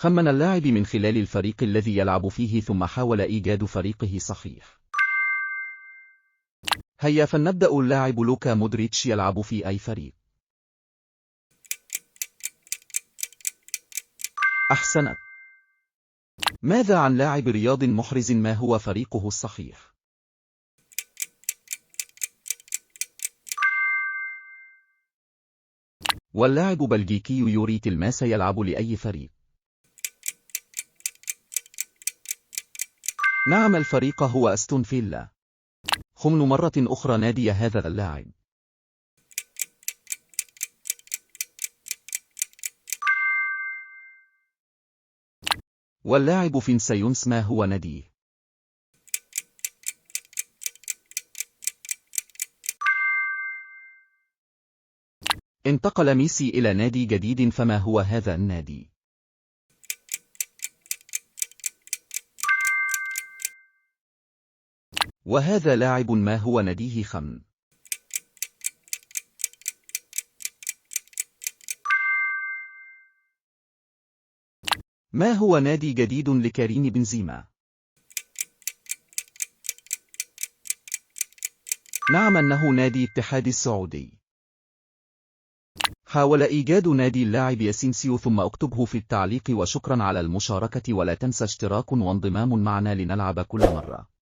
خمن اللاعب من خلال الفريق الذي يلعب فيه ثم حاول إيجاد فريقه صحيح. هيا فلنبدأ. اللاعب لوكا مودريتش يلعب في أي فريق؟ أحسنت. ماذا عن لاعب رياض محرز؟ ما هو فريقه الصحيح؟ واللاعب بلجيكي يوري تلماس يلعب لأي فريق؟ نعم، الفريق هو أستون فيلا. خمن مرة أخرى نادي هذا اللاعب. واللاعب فينسيونس ما هو ناديه؟ انتقل ميسي إلى نادي جديد، فما هو هذا النادي؟ وهذا لاعب ما هو ناديه؟ خمن. ما هو نادي جديد لكريم بنزيما؟ نعم، إنه نادي اتحاد السعودي. حاول إيجاد نادي اللاعب أسينسيو ثم اكتبه في التعليق. وشكرا على المشاركة، ولا تنسى اشتراك وانضمام معنا لنلعب كل مرة.